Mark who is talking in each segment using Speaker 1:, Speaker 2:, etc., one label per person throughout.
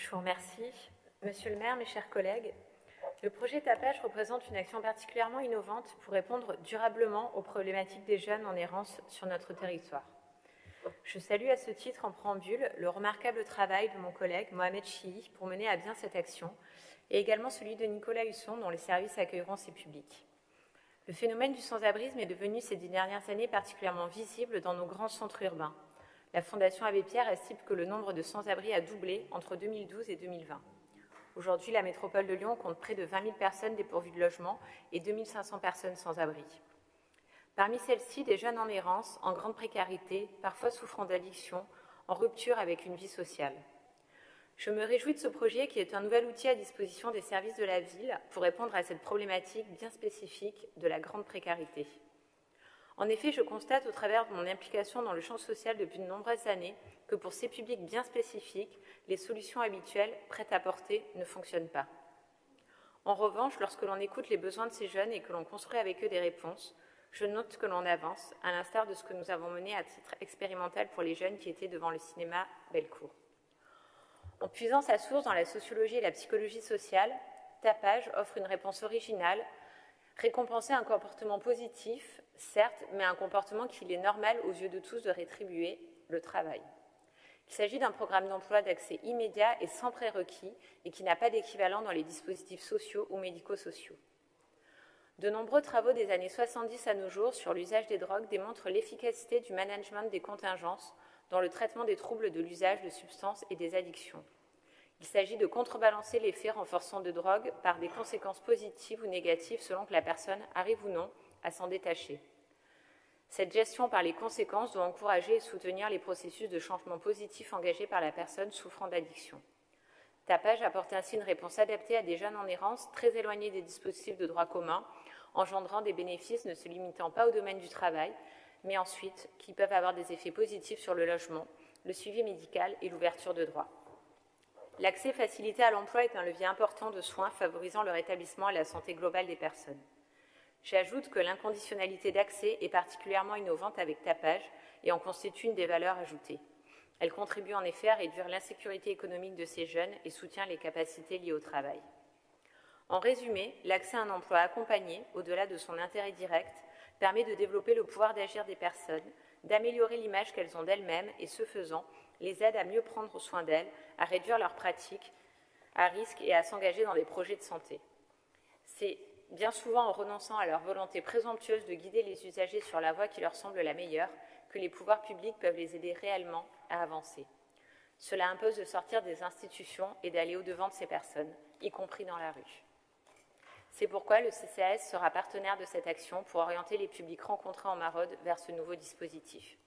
Speaker 1: Je vous remercie. Monsieur le maire, mes chers collègues, le projet Tapage représente une action particulièrement innovante pour répondre durablement aux problématiques des jeunes en errance sur notre territoire. Je salue à ce titre en préambule le remarquable travail de mon collègue Mohamed Chihi pour mener à bien cette action et également celui de Nicolas Husson dont les services accueilleront ces publics. Le phénomène du sans-abrisme est devenu ces 10 dernières années particulièrement visible dans nos grands centres urbains. La Fondation Abbé Pierre estime que le nombre de sans-abri a doublé entre 2012 et 2020. Aujourd'hui, la métropole de Lyon compte près de 20 000 personnes dépourvues de logement et 2 500 personnes sans abri. Parmi celles-ci, des jeunes en errance, en grande précarité, parfois souffrant d'addiction, en rupture avec une vie sociale. Je me réjouis de ce projet qui est un nouvel outil à disposition des services de la ville pour répondre à cette problématique bien spécifique de la grande précarité. En effet, je constate au travers de mon implication dans le champ social depuis de nombreuses années que pour ces publics bien spécifiques, les solutions habituelles, prêtes à porter, ne fonctionnent pas. En revanche, lorsque l'on écoute les besoins de ces jeunes et que l'on construit avec eux des réponses, je note que l'on avance, à l'instar de ce que nous avons mené à titre expérimental pour les jeunes qui étaient devant le cinéma Bellecour. En puisant sa source dans la sociologie et la psychologie sociale, Tapage offre une réponse originale, récompenser un comportement positif, certes, mais un comportement qu'il est normal aux yeux de tous de rétribuer, le travail. Il s'agit d'un programme d'emploi d'accès immédiat et sans prérequis et qui n'a pas d'équivalent dans les dispositifs sociaux ou médico-sociaux. De nombreux travaux des années 70 à nos jours sur l'usage des drogues démontrent l'efficacité du management des contingences dans le traitement des troubles de l'usage de substances et des addictions. Il s'agit de contrebalancer l'effet renforçant de drogue par des conséquences positives ou négatives selon que la personne arrive ou non à s'en détacher. Cette gestion par les conséquences doit encourager et soutenir les processus de changement positif engagés par la personne souffrant d'addiction. Tapage apporte ainsi une réponse adaptée à des jeunes en errance très éloignés des dispositifs de droit commun, engendrant des bénéfices ne se limitant pas au domaine du travail, mais ensuite qui peuvent avoir des effets positifs sur le logement, le suivi médical et l'ouverture de droits. L'accès facilité à l'emploi est un levier important de soins favorisant le rétablissement et la santé globale des personnes. J'ajoute que l'inconditionnalité d'accès est particulièrement innovante avec Tapage et en constitue une des valeurs ajoutées. Elle contribue en effet à réduire l'insécurité économique de ces jeunes et soutient les capacités liées au travail. En résumé, l'accès à un emploi accompagné, au-delà de son intérêt direct, permet de développer le pouvoir d'agir des personnes, d'améliorer l'image qu'elles ont d'elles-mêmes et, ce faisant, les aide à mieux prendre soin d'elles, à réduire leurs pratiques à risque et à s'engager dans des projets de santé. C'est bien souvent en renonçant à leur volonté présomptueuse de guider les usagers sur la voie qui leur semble la meilleure que les pouvoirs publics peuvent les aider réellement à avancer. Cela impose de sortir des institutions et d'aller au-devant de ces personnes, y compris dans la rue. C'est pourquoi le CCAS sera partenaire de cette action pour orienter les publics rencontrés en maraude vers ce nouveau dispositif.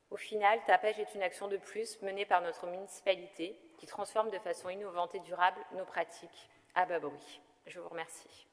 Speaker 1: Au final, Tapage est une action de plus menée par notre municipalité qui transforme de façon innovante et durable nos pratiques à bas bruit. Je vous remercie.